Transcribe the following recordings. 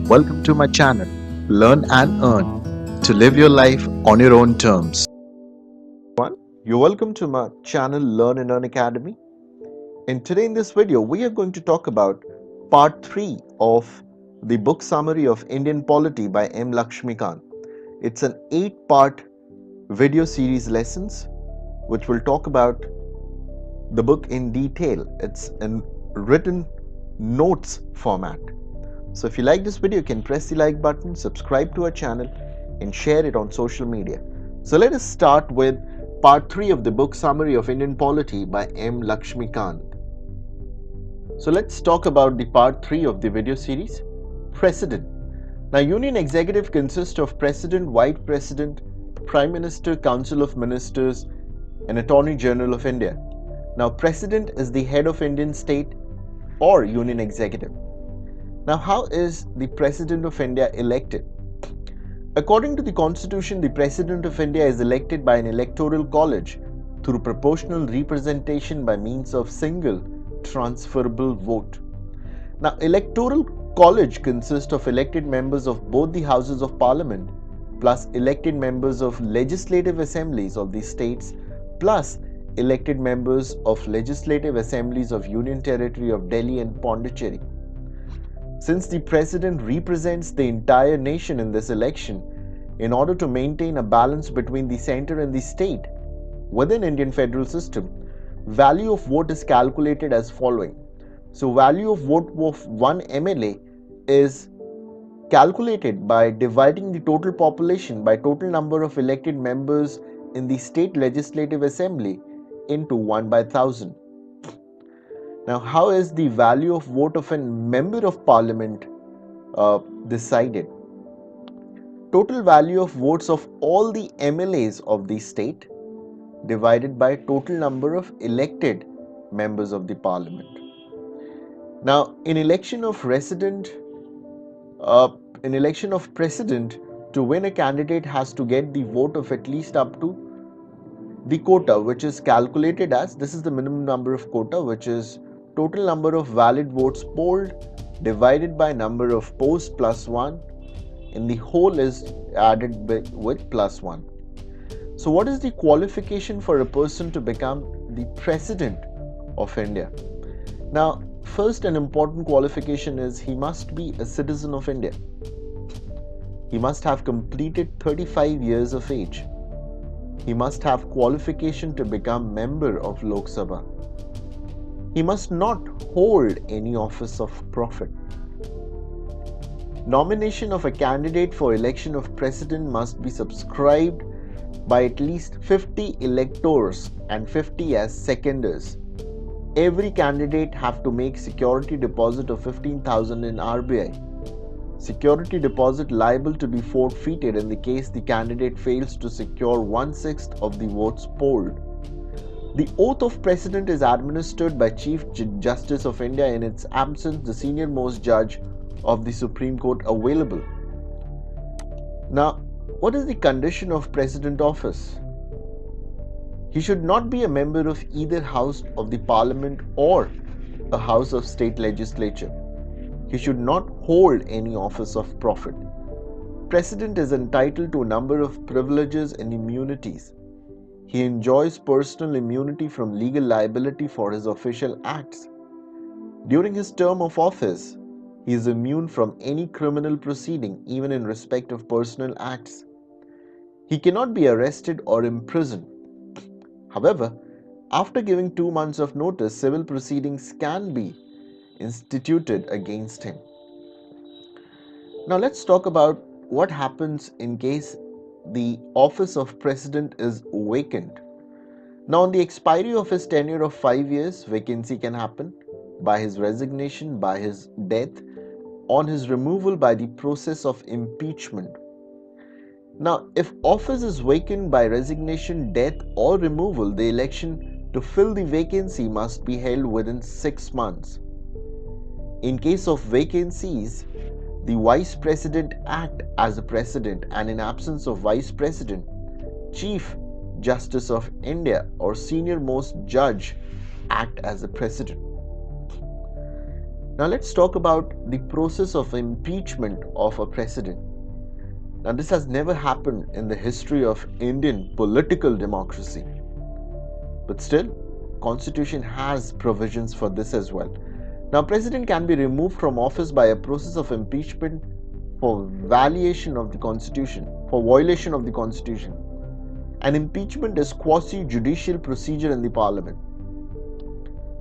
Welcome to my channel, Learn and Earn, to live your life on your own terms. Everyone, you're welcome to my channel Learn and Earn Academy. And today in this video, we are going to talk about part 3 of the book summary of Indian Polity by M. Laxmikant. It's an 8-part video series lessons which will talk about the book in detail. It's in written notes format. So if you like this video, you can press the like button, subscribe to our channel and share it on social media. So let us start with part 3 of the book summary of Indian Polity by M. Laxmikant. So let's talk about the part 3 of the video series, President. Now Union Executive consists of President, Vice President, Prime Minister, Council of Ministers and Attorney General of India. Now President is the head of Indian state or Union Executive. Now, how is the President of India elected? According to the Constitution, the President of India is elected by an electoral college through proportional representation by means of single transferable vote. Now, electoral college consists of elected members of both the houses of parliament plus elected members of legislative assemblies of the states plus elected members of legislative assemblies of Union Territory of Delhi and Pondicherry. Since the president represents the entire nation in this election, in order to maintain a balance between the center and the state within Indian federal system, value of vote is calculated as following. So value of vote of one MLA is calculated by dividing the total population by total number of elected members in the state legislative assembly into 1 by 1000. Now, how is the value of vote of a member of parliament decided? Total value of votes of all the MLAs of the state divided by total number of elected members of the parliament. Now, in election of president, to win a candidate has to get the vote of at least up to the quota, which is calculated as, this is the minimum number of quota, which is total number of valid votes polled divided by number of posts plus 1, and the whole is added with plus 1. So what is the qualification for a person to become the President of India? Now, first an important qualification is he must be a citizen of India. He must have completed 35 years of age. He must have qualification to become member of Lok Sabha. He must not hold any office of profit. Nomination of a candidate for election of president must be subscribed by at least 50 electors and 50 as seconders. Every candidate have to make security deposit of 15,000 in RBI. Security deposit liable to be forfeited in the case the candidate fails to secure 1/6 of the votes polled. The oath of president is administered by Chief Justice of India, in its absence the senior most judge of the Supreme Court available. Now, what is the condition of president office? He should not be a member of either house of the parliament or a house of state legislature. He should not hold any office of profit. President is entitled to a number of privileges and immunities. He enjoys personal immunity from legal liability for his official acts. During his term of office, he is immune from any criminal proceeding, even in respect of personal acts. He cannot be arrested or imprisoned. However, after giving 2 months of notice, civil proceedings can be instituted against him. Now let's talk about what happens in case the office of president is vacant. Now, on the expiry of his tenure of 5 years, vacancy can happen by his resignation, by his death, on his removal by the process of impeachment. Now, if office is vacant by resignation, death or removal, the election to fill the vacancy must be held within 6 months. In case of vacancies, the Vice President act as a President, and in absence of Vice President, Chief Justice of India or senior most judge act as a President. Now let's talk about the process of impeachment of a president. Now this has never happened in the history of Indian political democracy. But still, Constitution has provisions for this as well. Now president can be removed from office by a process of impeachment for violation of the Constitution, for violation of the Constitution. An impeachment is quasi-judicial procedure in the parliament.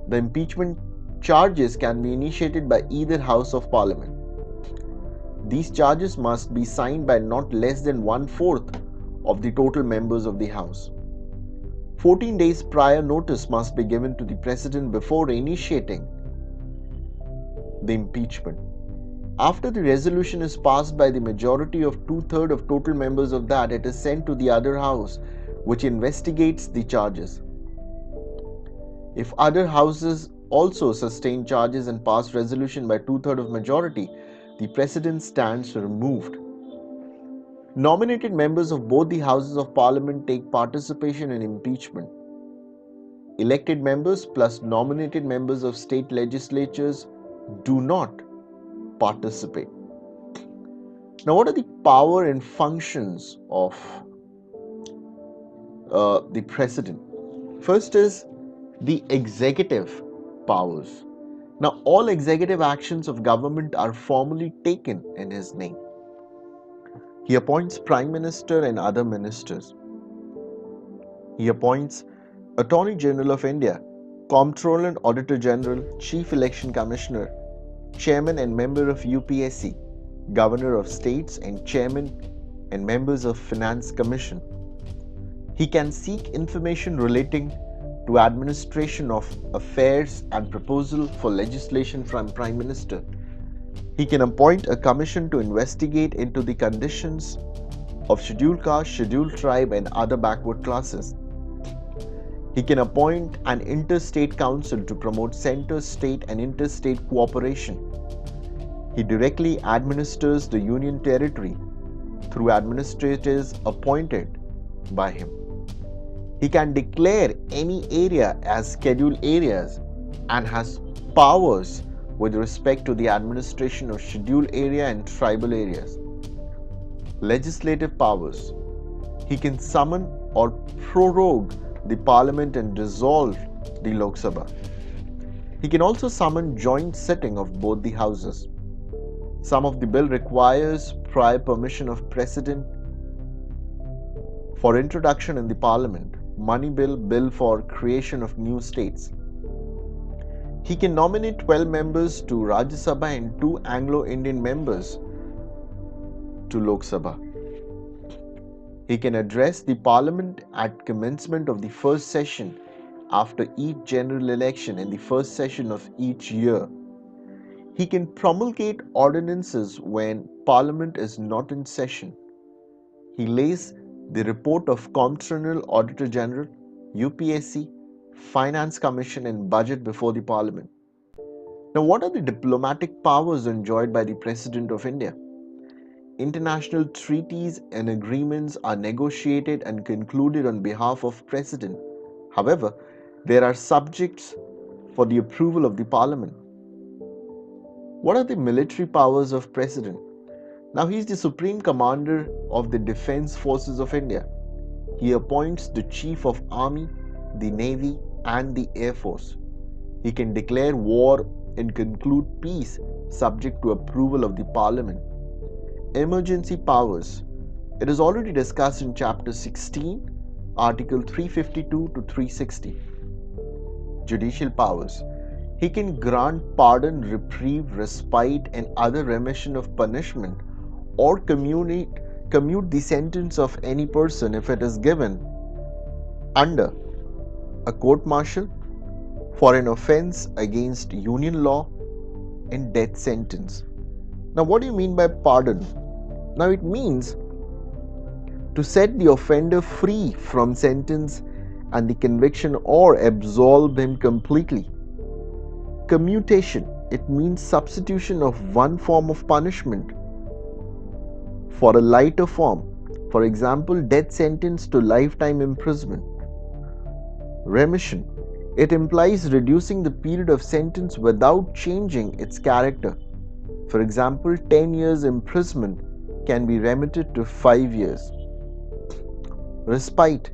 The impeachment charges can be initiated by either house of parliament. These charges must be signed by not less than one-fourth of the total members of the house. 14 days prior notice must be given to the president before initiating the impeachment. After the resolution is passed by the majority of two-thirds of total members of that, it is sent to the other house, which investigates the charges. If other houses also sustain charges and pass resolution by two-thirds of majority, the president stands removed. Nominated members of both the houses of parliament take participation in impeachment. Elected members plus nominated members of state legislatures do not participate. Now, what are the power and functions of the president? First is the executive powers. Now, all executive actions of government are formally taken in his name. He appoints Prime Minister and other ministers. He appoints Attorney General of India, Comptroller and Auditor General, Chief Election Commissioner, Chairman and member of UPSC, Governor of States and Chairman and members of Finance Commission. He can seek information relating to administration of affairs and proposal for legislation from Prime Minister. He can appoint a commission to investigate into the conditions of scheduled caste, scheduled tribe and other backward classes. He can appoint an interstate council to promote center-state and interstate cooperation. He directly administers the union territory through administrators appointed by him. He can declare any area as scheduled areas and has powers with respect to the administration of scheduled area and tribal areas. Legislative powers. He can summon or prorogue the parliament and dissolve the Lok Sabha. He can also summon joint sitting of both the houses. Some of the bill requires prior permission of president for introduction in the parliament. Money bill, bill for creation of new states. He can nominate 12 members to Rajya Sabha and 2 Anglo-Indian members to Lok Sabha. He can address the parliament at commencement of the first session after each general election in the first session of each year. He can promulgate ordinances when parliament is not in session. He lays the report of Comptroller, Auditor General, UPSC, Finance Commission and Budget before the Parliament. Now, what are the diplomatic powers enjoyed by the President of India? International treaties and agreements are negotiated and concluded on behalf of President. However, there are subjects for the approval of the Parliament. What are the military powers of President? Now, he is the Supreme Commander of the Defence Forces of India. He appoints the Chief of Army, the Navy and the Air Force. He can declare war and conclude peace subject to approval of the Parliament. Emergency powers. It is already discussed in Chapter 16, Article 352 to 360. Judicial powers. He can grant pardon, reprieve, respite and other remission of punishment or commute the sentence of any person if it is given under a court-martial for an offence against union law and death sentence. Now, what do you mean by pardon? Now, it means to set the offender free from sentence and the conviction or absolve him completely. Commutation. It means substitution of one form of punishment for a lighter form. For example, death sentence to lifetime imprisonment. Remission. It implies reducing the period of sentence without changing its character. For example, 10 years imprisonment can be remitted to 5 years. Respite.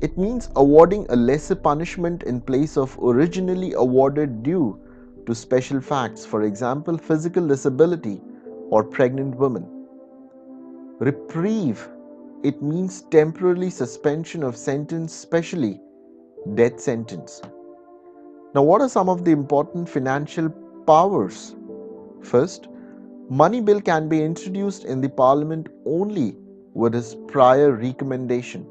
It means awarding a lesser punishment in place of originally awarded due to special facts, for example, physical disability or pregnant women. Reprieve. It means temporary suspension of sentence, especially death sentence. Now, what are some of the important financial powers? First, money bill can be introduced in the parliament only with his prior recommendation.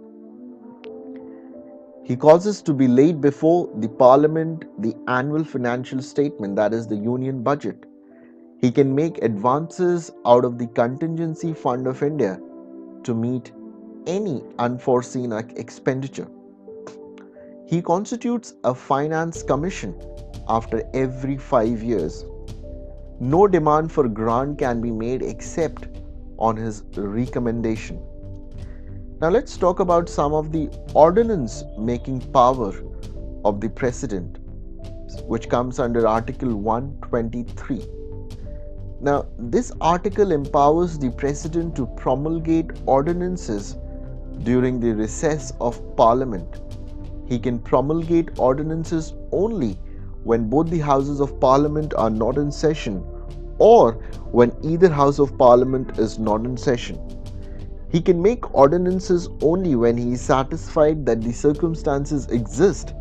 He causes to be laid before the parliament the annual financial statement, that is the union budget. He can make advances out of the contingency fund of India to meet any unforeseen expenditure. He constitutes a finance commission after every 5 years. No demand for grant can be made except on his recommendation. Now let's talk about some of the ordinance making power of the president, which comes under Article 123. Now, this article empowers the president to promulgate ordinances during the recess of parliament. He can promulgate ordinances only when both the houses of parliament are not in session or when either house of parliament is not in session. He can make ordinances only when he is satisfied that the circumstances exist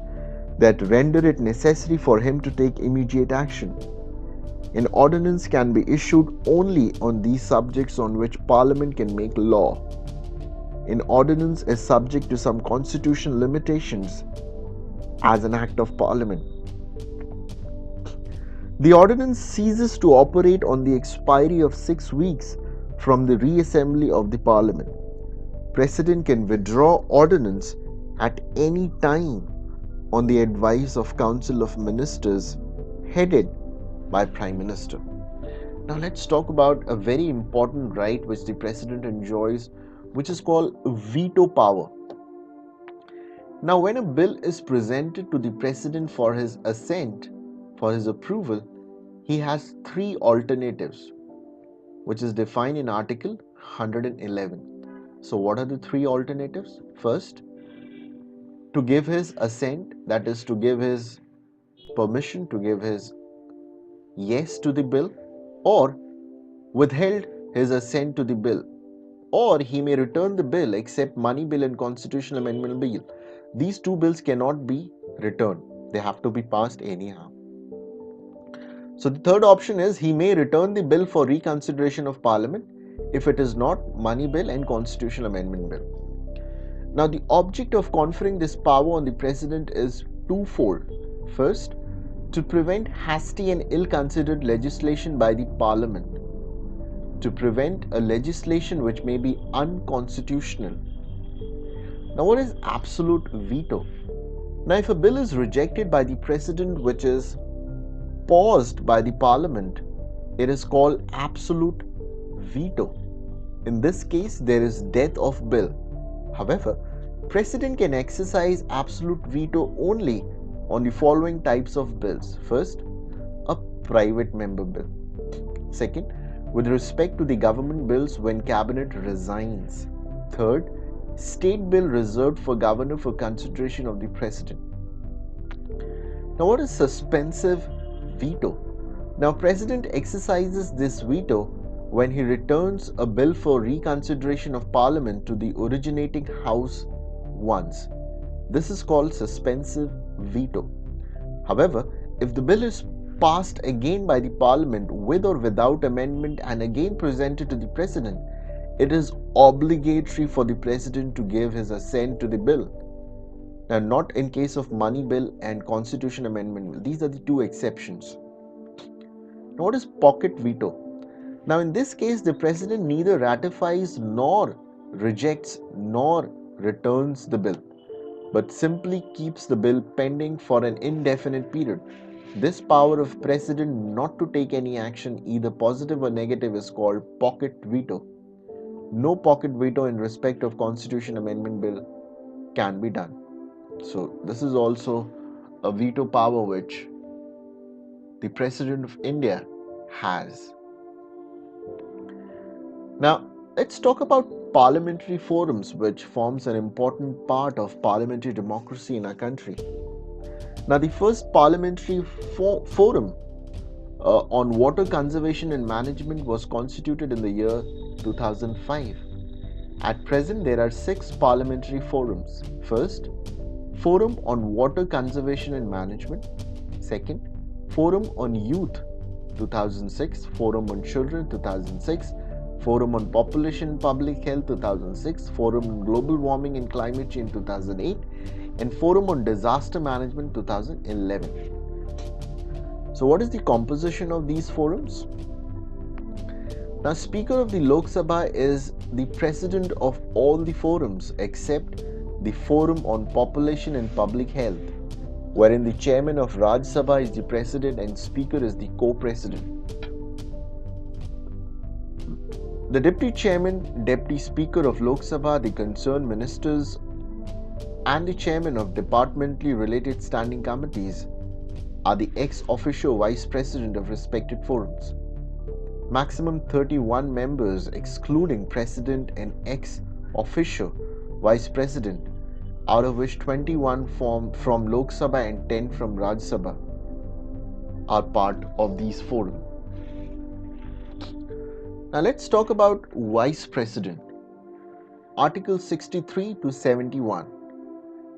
that render it necessary for him to take immediate action. An ordinance can be issued only on these subjects on which Parliament can make law. An ordinance is subject to some constitutional limitations as an act of Parliament. The ordinance ceases to operate on the expiry of 6 weeks from the reassembly of the Parliament. President can withdraw ordinance at any time on the advice of Council of Ministers headed by Prime Minister. Now let's talk about a very important right which the President enjoys, which is called veto power. Now when a bill is presented to the President for his assent, for his approval, he has 3 alternatives, which is defined in Article 111. So what are the 3 alternatives? First, to give his assent, that is to give his permission, to give his yes to the bill, or withheld his assent to the bill, or he may return the bill except money bill and constitutional amendment bill. These 2 bills cannot be returned, they have to be passed anyhow. So the third option is he may return the bill for reconsideration of parliament if it is not money bill and constitutional amendment bill. Now the object of conferring this power on the president is twofold. First, to prevent hasty and ill-considered legislation by the parliament, to prevent a legislation which may be unconstitutional. Now what is absolute veto? Now if a bill is rejected by the president which is paused by the parliament, it is called absolute veto. In this case, there is death of bill. However, president can exercise absolute veto only on the following types of bills. First, a private member bill. Second, with respect to the government bills when cabinet resigns. Third, state bill reserved for governor for consideration of the president. Now what is suspensive veto? Now president exercises this veto when he returns a bill for reconsideration of parliament to the originating house once. This is called suspensive veto. However, if the bill is passed again by the parliament with or without amendment and again presented to the president, it is obligatory for the president to give his assent to the bill. Now, not in case of money bill and constitution amendment bill. These are the 2 exceptions. Now, what is pocket veto? Now, in this case, the president neither ratifies nor rejects nor returns the bill, but simply keeps the bill pending for an indefinite period. This power of president not to take any action, either positive or negative, is called pocket veto. No pocket veto in respect of constitution amendment bill can be done. So this is also a veto power which the President of India has. Now, let's talk about parliamentary forums, which forms an important part of parliamentary democracy in our country. Now, the first parliamentary forum on water conservation and management was constituted in the year 2005. At present, there are 6 parliamentary forums. First, Forum on Water Conservation and Management. Second, Forum on Youth 2006, Forum on Children 2006, Forum on Population and Public Health 2006, Forum on Global Warming and Climate Change 2008, and Forum on Disaster Management 2011. So, what is the composition of these forums? Now, Speaker of the Lok Sabha is the president of all the forums except the Forum on Population and Public Health, wherein the chairman of Raj Sabha is the president and speaker is the co-president. The deputy chairman, deputy speaker of Lok Sabha, the concerned ministers, and the chairman of departmentally related standing committees are the ex officio vice president of respected forums. Maximum 31 members, excluding president and ex officio vice president, out of which 21 from Lok Sabha and 10 from Raj Sabha, are part of these forums. Now let's talk about Vice President. Article 63 to 71.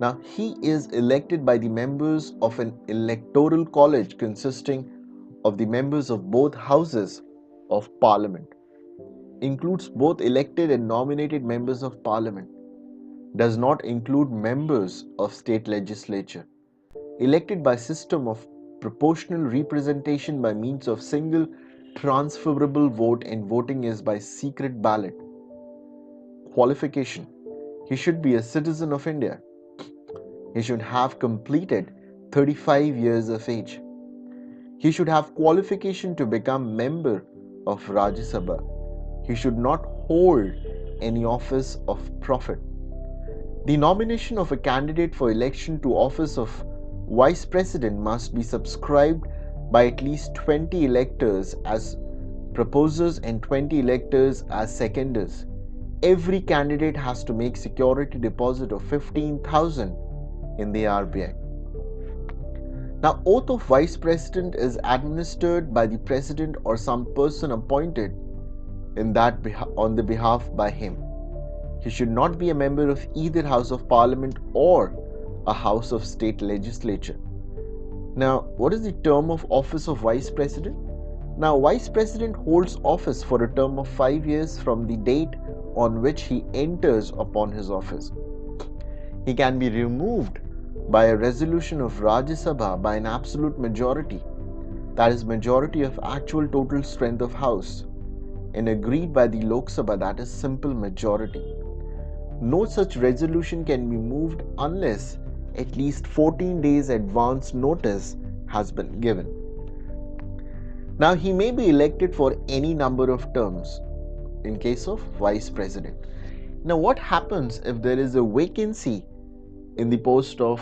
Now he is elected by the members of an electoral college consisting of the members of both houses of Parliament. Includes both elected and nominated members of Parliament. Does not include members of state legislature. Elected by system of proportional representation by means of single transferable vote, and voting is by secret ballot. Qualification: he should be a citizen of India. He should have completed 35 years of age. He should have qualification to become member of Rajya Sabha. He should not hold any office of profit. The nomination of a candidate for election to office of Vice President must be subscribed by at least 20 electors as proposers and 20 electors as seconders. Every candidate has to make security deposit of 15,000 in the RBI. Now, oath of Vice President is administered by the President or some person appointed on the behalf by him. He should not be a member of either House of Parliament or a House of State Legislature. Now, what is the term of office of Vice President? Now, Vice President holds office for a term of 5 years from the date on which he enters upon his office. He can be removed by a resolution of Rajya Sabha by an absolute majority, that is, majority of actual total strength of House, and agreed by the Lok Sabha, that is, simple majority. No such resolution can be moved unless at least 14 days advance notice has been given. Now, he may be elected for any number of terms in case of Vice President. Now, what happens if there is a vacancy in the post of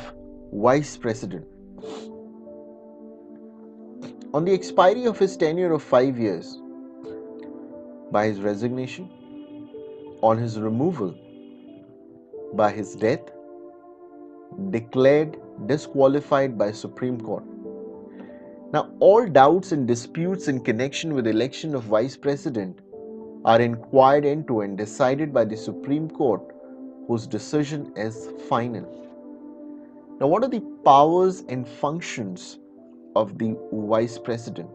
Vice President? On the expiry of his tenure of 5 years, by his resignation, on his removal, by his death, declared disqualified by Supreme Court. Now, all doubts and disputes in connection with election of Vice President are inquired into and decided by the Supreme Court, whose decision is final. Now, what are the powers and functions of the Vice President?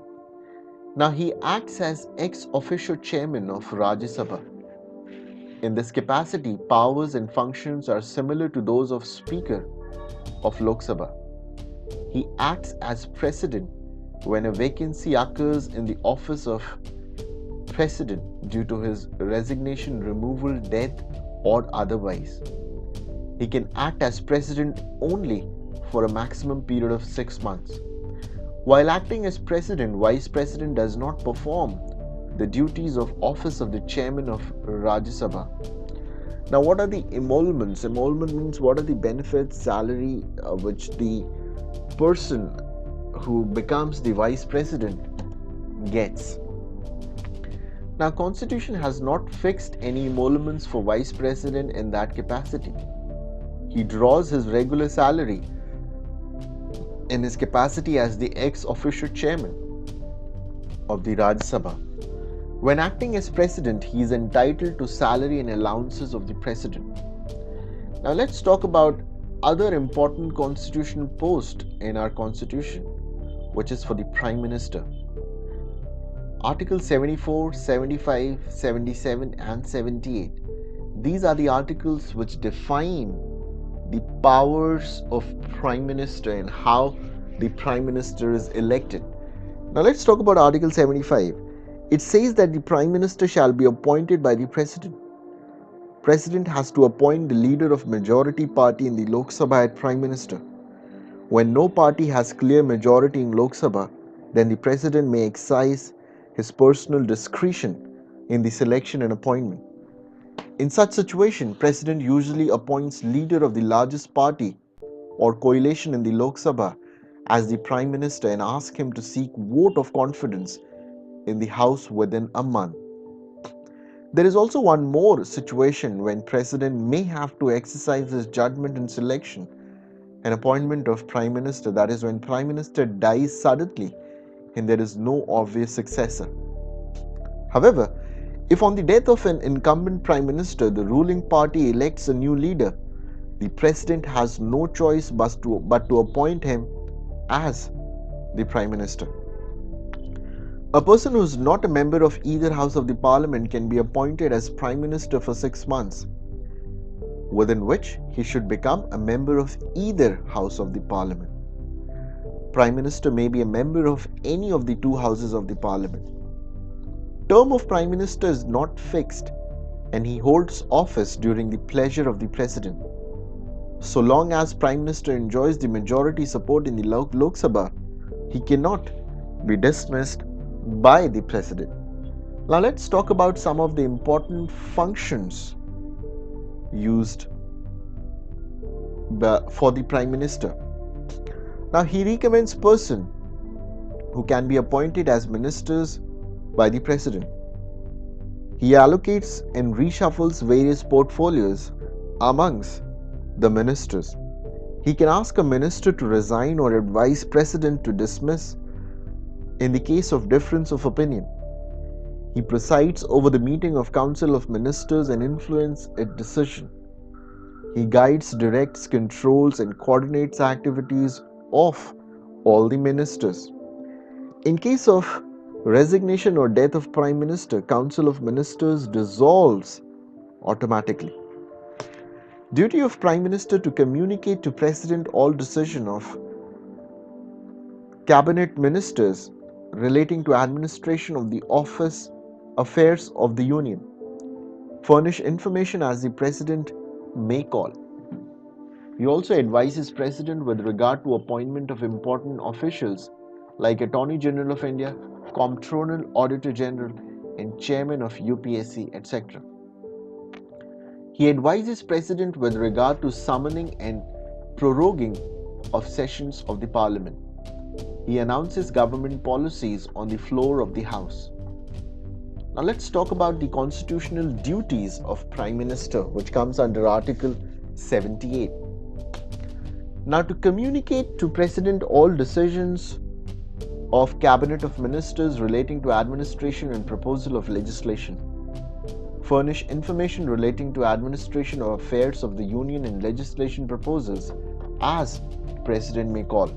Now, he acts as ex officio chairman of Rajya Sabha. In this capacity, powers and functions are similar to those of Speaker of Lok Sabha. He acts as President when a vacancy occurs in the office of President due to his resignation, removal, death, or otherwise. He can act as President only for a maximum period of 6 months. While acting as President, Vice President does not perform the duties of office of the Chairman of Rajya Sabha. Now, what are the emoluments? Emolument means what are the benefits, salary which the person who becomes the vice president gets. Now, Constitution has not fixed any emoluments for vice president in that capacity. He draws his regular salary in his capacity as the ex officio chairman of the Rajya Sabha. When acting as president, he is entitled to salary and allowances of the president. Now let's talk about other important constitutional posts in our constitution, which is for the prime minister. Article 74, 75, 77 and 78. These are the articles which define the powers of prime minister and how the prime minister is elected. Now let's talk about Article 75. It says that the prime minister shall be appointed by the president. President has to appoint the leader of majority party in the Lok Sabha as prime minister. When no party has clear majority in Lok Sabha, then the president may exercise his personal discretion in the selection and appointment. In such situation, president usually appoints leader of the largest party or coalition in the Lok Sabha as the prime minister and asks him to seek vote of confidence in the house within a month. There is also one more situation when president may have to exercise his judgment in selection and appointment of prime minister, that is when prime minister dies suddenly and there is no obvious successor. However, if on the death of an incumbent prime minister the ruling party elects a new leader, the president has no choice but to appoint him as the prime minister. A person who is not a member of either house of the parliament can be appointed as prime minister for 6 months, within which he should become a member of either house of the parliament. Prime minister may be a member of any of the two houses of the parliament. Term of prime minister is not fixed and he holds office during the pleasure of the president. So long as prime minister enjoys the majority support in the Lok Sabha, he cannot be dismissed by the president. Now let's talk about some of the important functions used for the prime minister. Now he recommends persons who can be appointed as ministers by the president. He allocates and reshuffles various portfolios amongst the ministers. He can ask a minister to resign or advise president to dismiss in the case of difference of opinion. He presides over the meeting of council of ministers and influences its decision. He guides, directs, controls and coordinates activities of all the ministers. In case of resignation or death of prime minister, council of ministers dissolves automatically. Duty of prime minister to communicate to president all decision of cabinet ministers relating to administration of the office affairs of the union. Furnish information as the president may call. He also advises president with regard to appointment of important officials like Attorney General of India, Comptroller, Auditor General and Chairman of UPSC, etc. He advises president with regard to summoning and proroguing of sessions of the parliament. He announces government policies on the floor of the house. Now let's talk about the constitutional duties of prime minister, which comes under Article 78. Now to communicate to president all decisions of cabinet of ministers relating to administration and proposal of legislation. Furnish information relating to administration of affairs of the union and legislation proposals as president may call.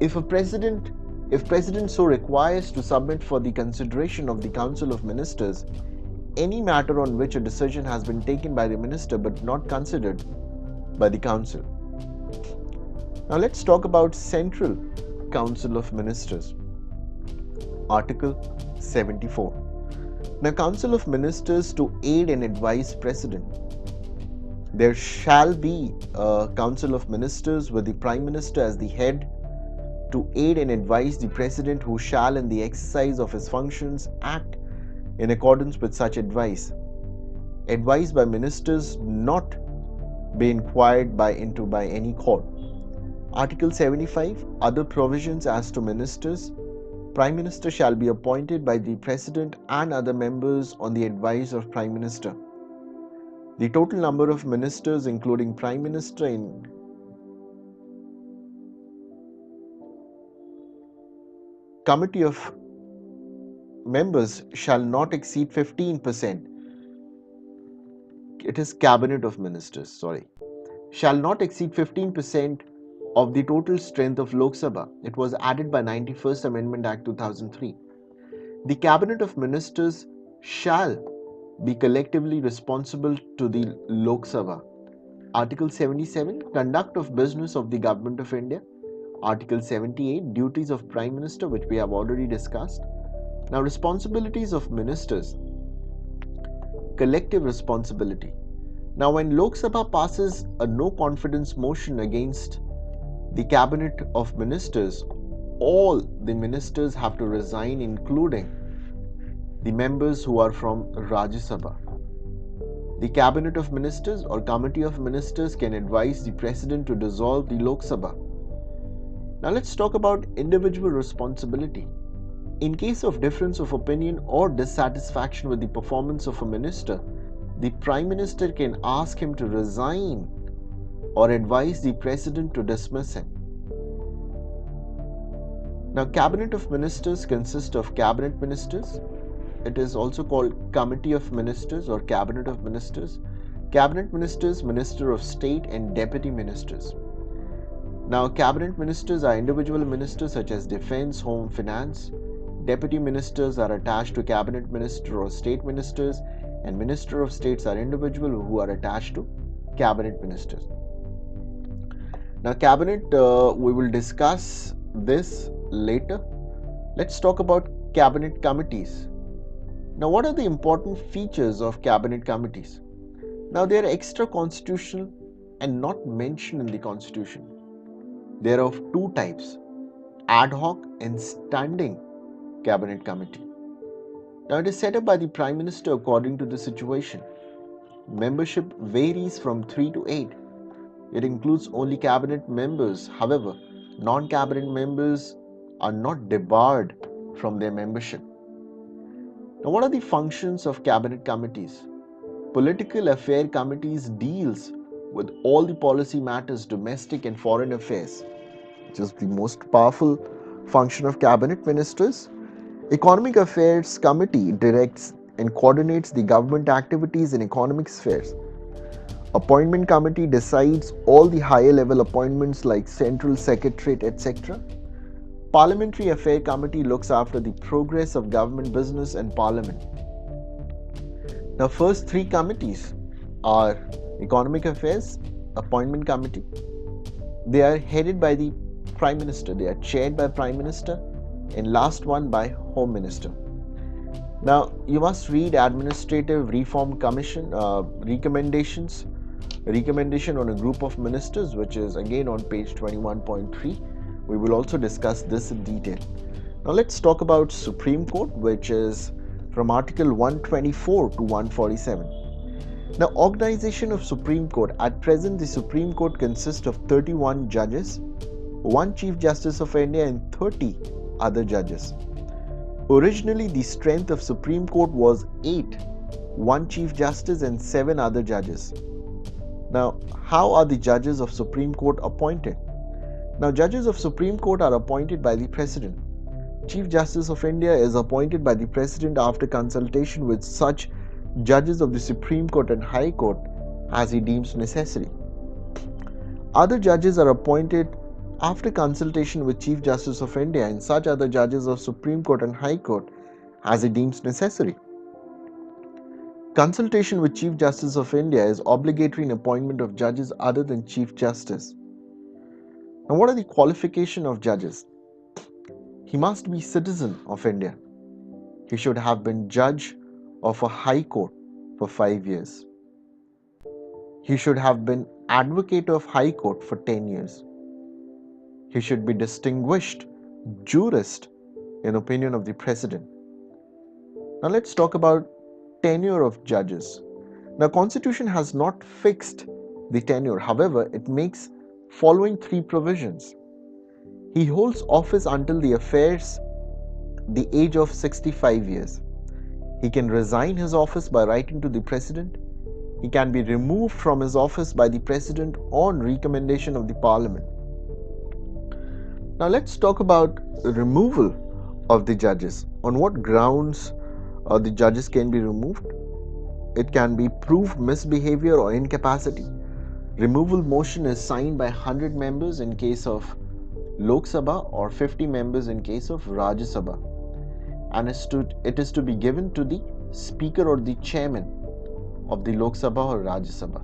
If president so requires to submit for the consideration of the council of ministers any matter on which a decision has been taken by the minister but not considered by the council. Now let's talk about Central Council of Ministers. Article 74. Now Council of Ministers to aid and advise President. There shall be a Council of Ministers with the Prime Minister as the head to aid and advise the President, who shall in the exercise of his functions act in accordance with such advice. Advice by ministers not be inquired into by any court. Article 75, other provisions as to ministers. Prime Minister shall be appointed by the President and other members on the advice of Prime Minister. The total number of ministers, including Prime Minister, in committee of members shall not exceed 15%. It is Cabinet of Ministers, shall not exceed 15% of the total strength of Lok Sabha. It was added by 91st Amendment Act 2003. The Cabinet of Ministers shall be collectively responsible to the Lok Sabha. Article 77, conduct of business of the Government of India. Article 78, duties of Prime Minister, which we have already discussed. Now, responsibilities of ministers. Collective responsibility. Now, when Lok Sabha passes a no confidence motion against the Cabinet of Ministers, all the ministers have to resign, including the members who are from Rajya Sabha. The Cabinet of Ministers or Committee of Ministers can advise the President to dissolve the Lok Sabha. Now let's talk about individual responsibility. In case of difference of opinion or dissatisfaction with the performance of a minister, the Prime Minister can ask him to resign or advise the President to dismiss him. Now, Cabinet of Ministers consists of Cabinet Ministers. It is also called Committee of Ministers or Cabinet of Ministers. Cabinet Ministers, Minister of State, and Deputy Ministers. Now, Cabinet Ministers are individual ministers such as Defense, Home, Finance. Deputy Ministers are attached to Cabinet Minister or State Ministers, and Minister of States are individual who are attached to Cabinet Ministers. Now, Cabinet, we will discuss this later. Let's talk about Cabinet Committees. Now, what are the important features of Cabinet Committees? Now, they are extra constitutional and not mentioned in the Constitution. They are of two types, ad hoc and standing Cabinet Committee. Now, it is set up by the Prime Minister according to the situation. Membership varies from 3 to 8. It includes only Cabinet members. However, non-Cabinet members are not debarred from their membership. Now, what are the functions of Cabinet Committees? Political Affair Committees deals with all the policy matters, domestic and foreign affairs, which is the most powerful function of Cabinet Ministers. Economic Affairs Committee directs and coordinates the government activities in economic spheres. Appointment Committee decides all the higher level appointments like Central Secretariat, etc. Parliamentary Affair Committee looks after the progress of government business and Parliament. Now, first three committees are Economic Affairs, Appointment Committee. They are headed by the Prime Minister. They are chaired by Prime Minister, and last one by Home Minister. Now, you must read Administrative Reform Commission recommendation on a group of ministers, which is again on page 21.3. We will also discuss this in detail. Now, let's talk about Supreme Court, which is from Article 124 to 147. Now, organization of Supreme Court. At present, the Supreme Court consists of 31 judges, 1 Chief Justice of India, and 30 other judges. Originally, the strength of Supreme Court was 8, 1 Chief Justice and 7 other judges. Now, how are the judges of Supreme Court appointed? Now, judges of Supreme Court are appointed by the President. Chief Justice of India is appointed by the President after consultation with such judges of the Supreme Court and High Court as he deems necessary. Other judges are appointed after consultation with Chief Justice of India and such other judges of Supreme Court and High Court as he deems necessary. Consultation with Chief Justice of India is obligatory in appointment of judges other than Chief Justice. Now, what are the qualifications of judges? He must be citizen of India. He should have been judge of a high court for 5 years. He should have been advocate of high court for 10 years. He should be distinguished jurist in opinion of the President. Now, let's talk about tenure of judges. Now, Constitution has not fixed the tenure. However, it makes following three provisions. He holds office until the age of 65 years. He can resign his office by writing to the president. He can be removed from his office by the president on recommendation of the parliament. Now let's talk about removal of the judges. On what grounds the judges can be removed? It can be proved misbehavior or incapacity. Removal motion is signed by 100 members in case of Lok Sabha or 50 members in case of Rajya Sabha, and it is to be given to the speaker or the chairman of the Lok Sabha or Rajya Sabha.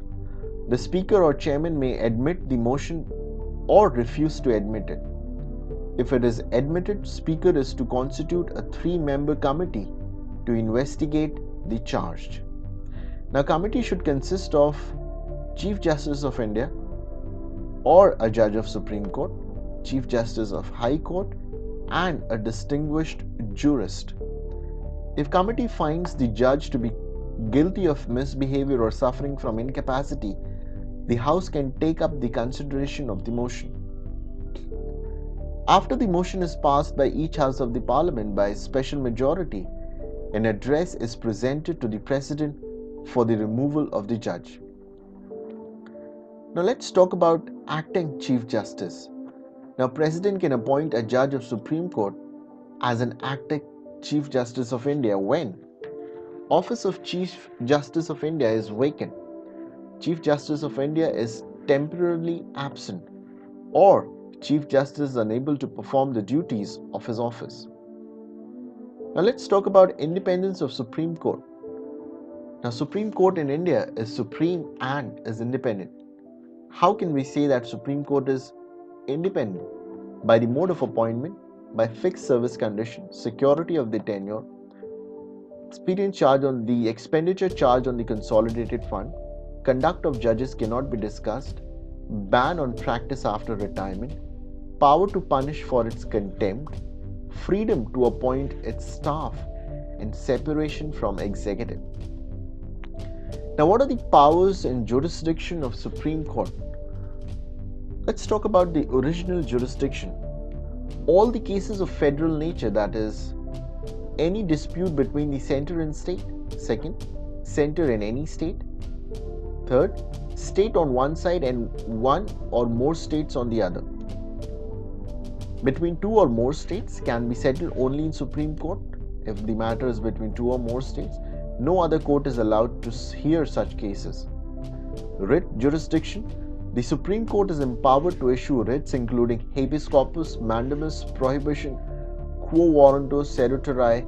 The speaker or chairman may admit the motion or refuse to admit it. If it is admitted, speaker is to constitute a 3-member committee to investigate the charge. Now, committee should consist of Chief Justice of India or a judge of Supreme Court, Chief Justice of High Court, and a distinguished jurist. If committee finds the judge to be guilty of misbehavior or suffering from incapacity, the House can take up the consideration of the motion. After the motion is passed by each House of the Parliament by special majority, an address is presented to the President for the removal of the judge. Now let's talk about acting Chief Justice. Now, President can appoint a judge of Supreme Court as an acting Chief Justice of India when office of Chief Justice of India is vacant, Chief Justice of India is temporarily absent, or Chief Justice is unable to perform the duties of his office. Now let's talk about independence of Supreme Court. Now, Supreme Court in India is supreme and is independent. How can we say that Supreme Court is independent? By the mode of appointment, by fixed service conditions, security of the tenure, expenditure charge on the consolidated fund, conduct of judges cannot be discussed, ban on practice after retirement, power to punish for its contempt, freedom to appoint its staff, and separation from executive. Now, what are the powers and jurisdiction of Supreme Court? Let's talk about the original jurisdiction. All the cases of federal nature, that is, any dispute between the center and state. Second, center and any state. Third, state on one side and one or more states on the other. Between two or more states can be settled only in Supreme Court. If the matter is between two or more states, no other court is allowed to hear such cases. Writ jurisdiction. The Supreme Court is empowered to issue writs including habeas corpus, mandamus, prohibition, quo warranto, certiorari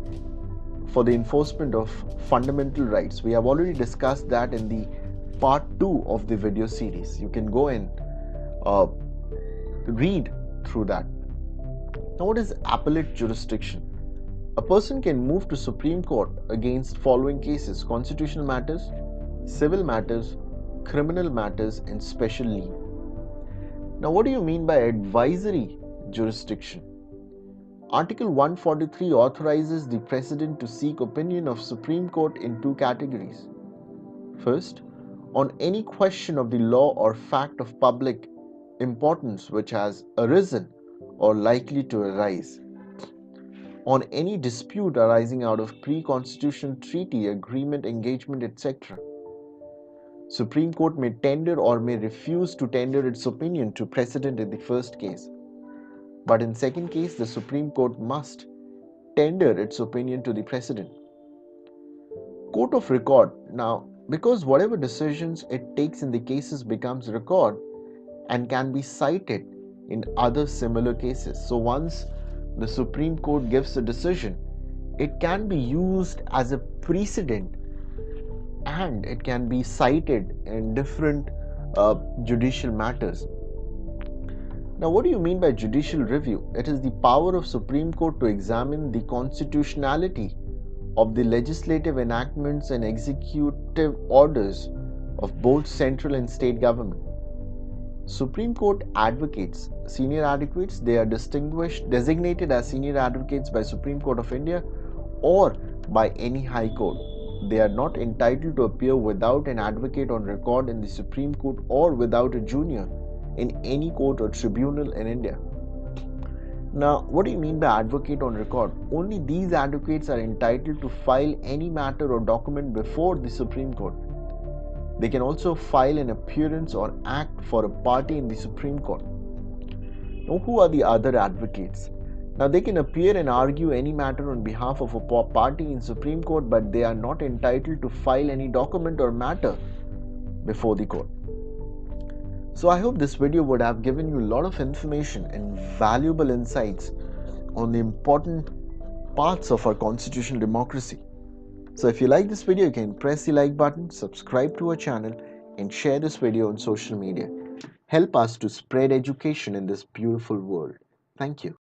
for the enforcement of fundamental rights. We have already discussed that in the part 2 of the video series. You can go and read through that. Now, what is appellate jurisdiction? A person can move to Supreme Court against following cases: constitutional matters, civil matters, criminal matters, and special leave. Now, what do you mean by advisory jurisdiction? Article 143 authorizes the President to seek opinion of Supreme Court in 2 categories. First, on any question of the law or fact of public importance which has arisen or likely to arise. On any dispute arising out of pre-constitutional treaty, agreement, engagement, etc. Supreme Court may tender or may refuse to tender its opinion to President in the first case. But in second case, the Supreme Court must tender its opinion to the President. Court of record. Now, because whatever decisions it takes in the cases becomes record and can be cited in other similar cases. So once the Supreme Court gives a decision, it can be used as a precedent and it can be cited in different judicial matters. Now, what do you mean by judicial review? It is the power of Supreme Court to examine the constitutionality of the legislative enactments and executive orders of both central and state government. Supreme Court advocates, senior advocates, they are designated as senior advocates by Supreme Court of India or by any High Court. They are not entitled to appear without an advocate on record in the Supreme Court or without a junior in any court or tribunal in India. Now, what do you mean by advocate on record? Only these advocates are entitled to file any matter or document before the Supreme Court. They can also file an appearance or act for a party in the Supreme Court. Now, who are the other advocates? Now, they can appear and argue any matter on behalf of a party in Supreme Court, but they are not entitled to file any document or matter before the court. So, I hope this video would have given you a lot of information and valuable insights on the important parts of our constitutional democracy. So if you like this video, you can press the like button, subscribe to our channel, and share this video on social media. Help us to spread education in this beautiful world. Thank you.